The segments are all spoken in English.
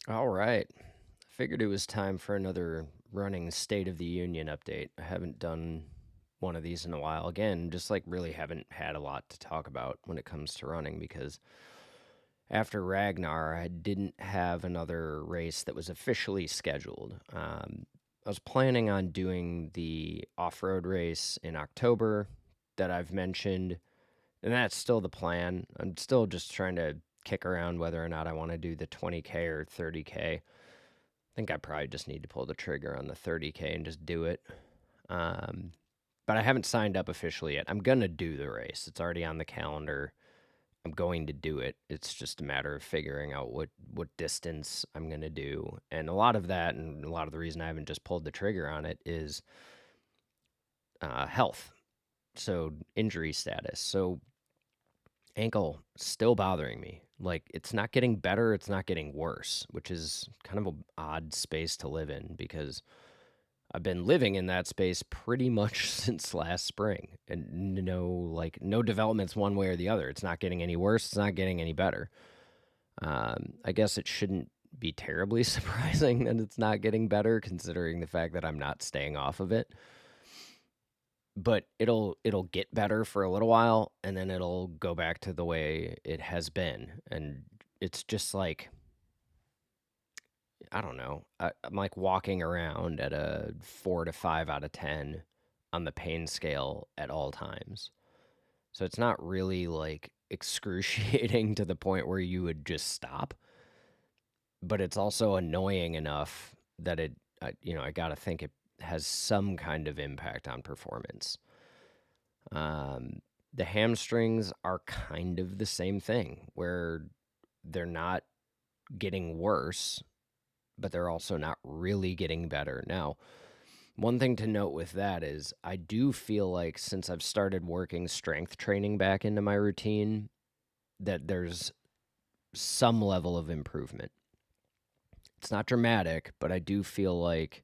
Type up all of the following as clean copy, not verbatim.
All right. I figured it was time for another running State of the Union update. I haven't done one of these in a while. Again, just like really haven't had a lot to talk about when it comes to running because after Ragnar, I didn't have another race that was officially scheduled. I was planning on doing the off road race in October that I've mentioned, and that's still the plan. I'm still just trying to kick around whether or not I want to do the 20K or 30K. I think I probably just need to pull the trigger on the 30K and just do it. Um, but I haven't signed up officially yet. I'm going to do the race. It's already on the calendar. I'm going to do it. It's just a matter of figuring out what distance I'm going to do. And a lot of that and a lot of the reason I haven't just pulled the trigger on it is health. So injury status. So ankle still bothering me. Like it's not getting better, it's not getting worse, which is kind of an odd space to live in because I've been living in that space pretty much since last spring, and no developments one way or the other. It's not getting any worse. It's not getting any better. I guess it shouldn't be terribly surprising that it's not getting better, considering the fact that I'm not staying off of it. But it'll get better for a little while, and then it'll go back to the way it has been, and it's just like I don't know. I'm like walking around at a 4 to 5 out of 10 on the pain scale at all times. So it's not really like excruciating to the point where you would just stop, but it's also annoying enough that I got to think it has some kind of impact on performance. Um, the hamstrings are kind of the same thing where they're not getting worse, but they're also not really getting better. Now, one thing to note with that is I do feel like since I've started working strength training back into my routine, that there's some level of improvement. It's not dramatic, but I do feel like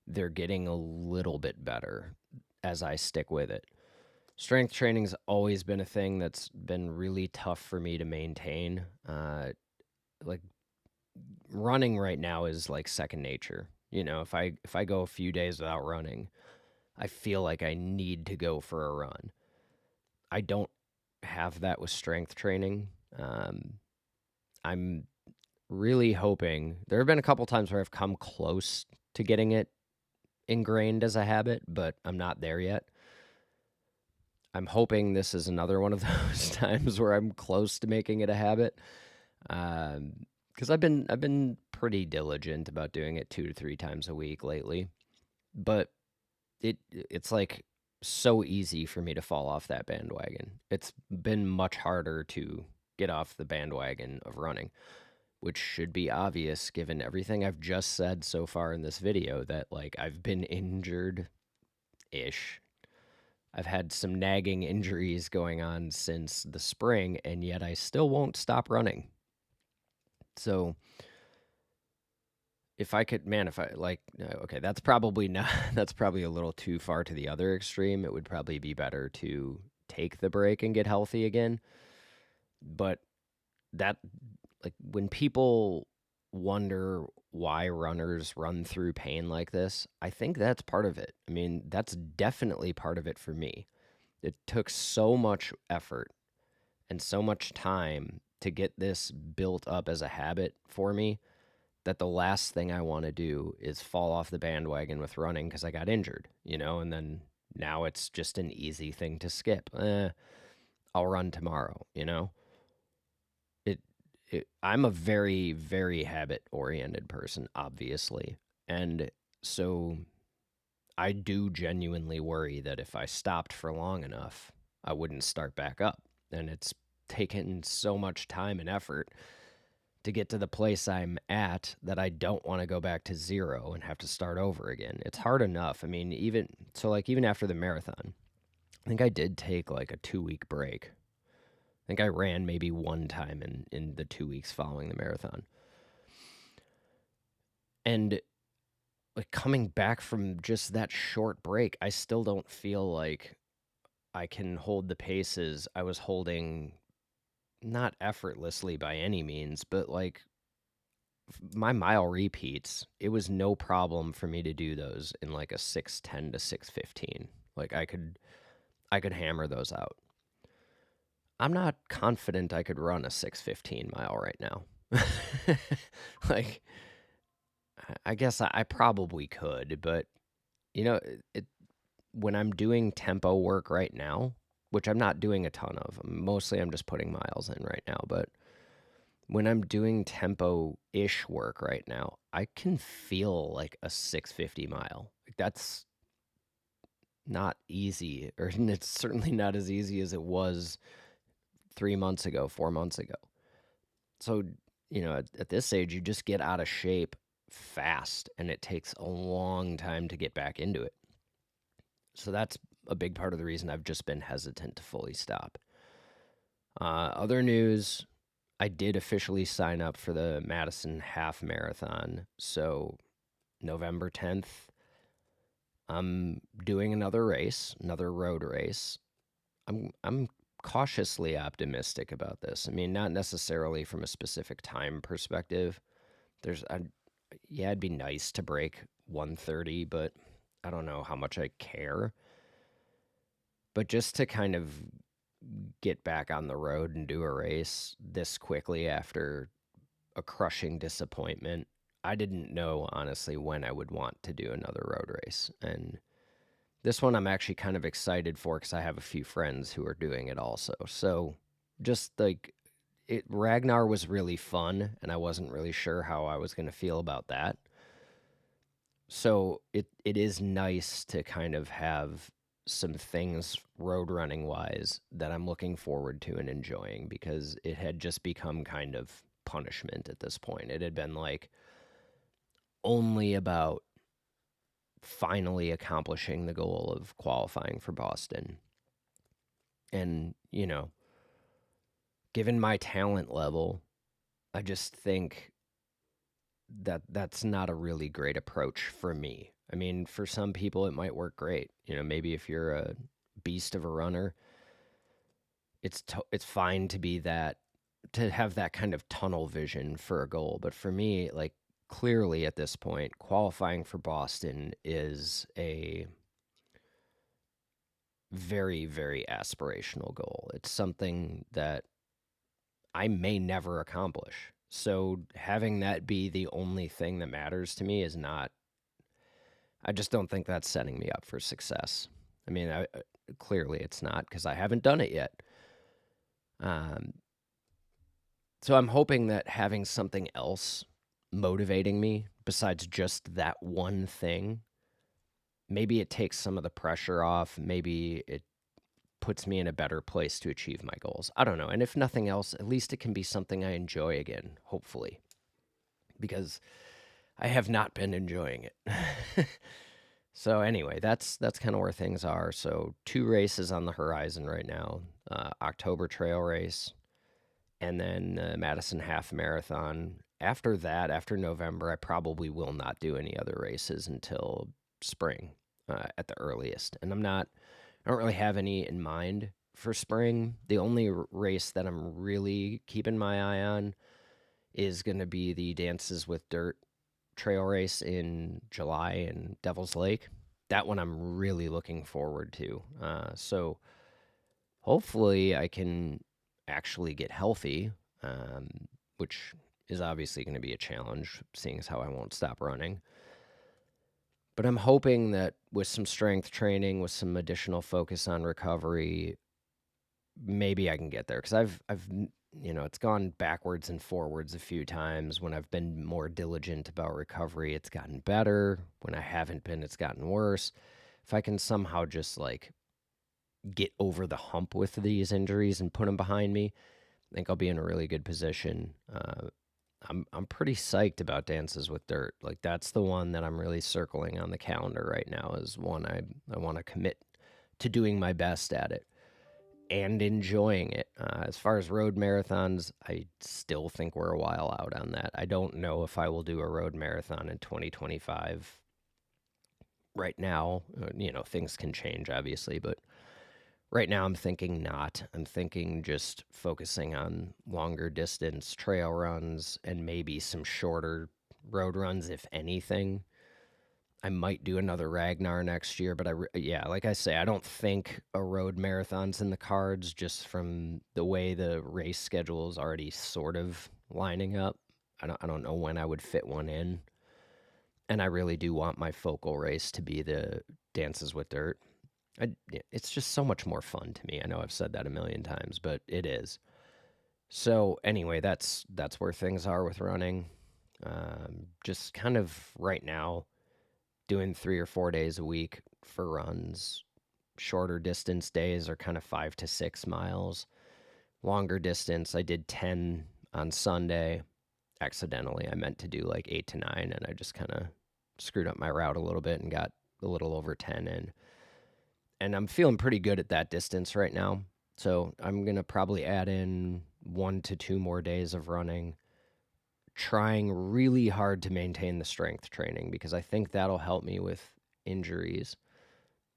they're getting a little bit better as I stick with it. Strength training's always been a thing that's been really tough for me to maintain. Like running right now is like second nature. If I go a few days without running, I feel like I need to go for a run. I don't have that with strength training. Um, I'm really hoping there have been a couple times where I've come close to getting it ingrained as a habit, but I'm not there yet. I'm hoping this is another one of those times where I'm close to making it a habit. Because I've been pretty diligent about doing it 2 to 3 times a week lately, but it's like so easy for me to fall off that bandwagon. It's been much harder to get off the bandwagon of running, which should be obvious given everything I've just said so far in this video that like I've been injured ish. I've had some nagging injuries going on since the spring and yet I still won't stop running. So if I could, man, if I like, okay, that's probably not, that's probably a little too far to the other extreme. It would probably be better to take the break and get healthy again. But that, like, when people wonder why runners run through pain like this, I think that's part of it. I mean, that's definitely part of it for me. It took so much effort and so much time to get this built up as a habit for me that the last thing I want to do is fall off the bandwagon with running because I got injured, and then now it's just an easy thing to skip. I'll run tomorrow, It, I'm a very, very habit oriented person, obviously. And so I do genuinely worry that if I stopped for long enough, I wouldn't start back up. And it's taken so much time and effort to get to the place I'm at that I don't want to go back to zero and have to start over again. It's hard enough. I mean, even after the marathon, I think I did take like a 2 week break. I think I ran maybe one time in the 2 weeks following the marathon. And like coming back from just that short break, I still don't feel like I can hold the paces I was holding, not effortlessly by any means, but like my mile repeats, it was no problem for me to do those in like a 6:10 to 6:15. Like I could hammer those out. I'm not confident I could run a 6:15 mile right now. Like I guess I probably could, but you know, when I'm doing tempo work right now, which I'm not doing a ton of, mostly I'm just putting miles in right now, but when I'm doing tempo-ish work right now, I can feel like a 650 mile. Like that's not easy, or it's certainly not as easy as it was 3 months ago, 4 months ago. So, at this age, you just get out of shape fast, and it takes a long time to get back into it. So that's a big part of the reason I've just been hesitant to fully stop. Other news, I did officially sign up for the Madison Half Marathon. So November 10th, I'm doing another race, another road race. I'm cautiously optimistic about this. I mean, not necessarily from a specific time perspective. Yeah, it'd be nice to break 1:30, but I don't know how much I care. But just to kind of get back on the road and do a race this quickly after a crushing disappointment, I didn't know, honestly, when I would want to do another road race. And this one I'm actually kind of excited for because I have a few friends who are doing it also. So just like Ragnar was really fun, and I wasn't really sure how I was going to feel about that. So it is nice to kind of have some things road running wise that I'm looking forward to and enjoying, because it had just become kind of punishment at this point. It had been like only about finally accomplishing the goal of qualifying for Boston. And, given my talent level, I just think that that's not a really great approach for me. I mean, for some people it might work great. Maybe if you're a beast of a runner, it's fine to have that kind of tunnel vision for a goal. But for me, like clearly at this point, qualifying for Boston is a very, very aspirational goal. It's something that I may never accomplish. So having that be the only thing that matters to me is not, I just don't think that's setting me up for success. I mean, clearly it's not, because I haven't done it yet. So I'm hoping that having something else motivating me besides just that one thing, maybe it takes some of the pressure off. Maybe it puts me in a better place to achieve my goals. I don't know. And if nothing else, at least it can be something I enjoy again, hopefully, because I have not been enjoying it. So anyway, that's kind of where things are. So 2 races on the horizon right now: October trail race, and then Madison Half Marathon. After that, after November, I probably will not do any other races until spring at the earliest. And I don't really have any in mind for spring. The only race that I'm really keeping my eye on is going to be the Dances with Dirt trail race in July in Devil's Lake. That one I'm really looking forward to. So hopefully I can actually get healthy, which is obviously going to be a challenge, seeing as how I won't stop running. But I'm hoping that with some strength training, with some additional focus on recovery, maybe I can get there. Because I've it's gone backwards and forwards a few times. When I've been more diligent about recovery, it's gotten better. When I haven't been, it's gotten worse. If I can somehow just like get over the hump with these injuries and put them behind me, I think I'll be in a really good position. I'm pretty psyched about Dances with Dirt. Like that's the one that I'm really circling on the calendar right now, is one I want to commit to doing my best at it and enjoying it. As far as road marathons, I still think we're a while out on that. I don't know if I will do a road marathon in 2025. Right now, things can change obviously, but Right now, I'm thinking not. I'm thinking just focusing on longer distance trail runs and maybe some shorter road runs, if anything. I might do another Ragnar next year, but yeah, like I say, I don't think a road marathon's in the cards just from the way the race schedule is already sort of lining up. I don't know when I would fit one in, and I really do want my focal race to be the Dances with Dirt. It's just so much more fun to me. I know I've said that a million times, but it is. So anyway, that's where things are with running. Just kind of right now, doing 3 or 4 days a week for runs. Shorter distance days are kind of 5 to 6 miles. Longer distance, I did 10 on Sunday. Accidentally, I meant to do like 8 to 9, and I just kind of screwed up my route a little bit and got a little over 10 in. And I'm feeling pretty good at that distance right now. So I'm going to probably add in 1 to 2 more days of running, trying really hard to maintain the strength training because I think that'll help me with injuries.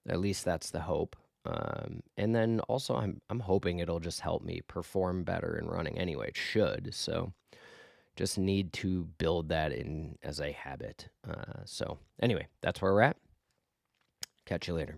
At least that's the hope. And then also, I'm hoping it'll just help me perform better in running. Anyway, it should. So just need to build that in as a habit. So anyway, that's where we're at. Catch you later.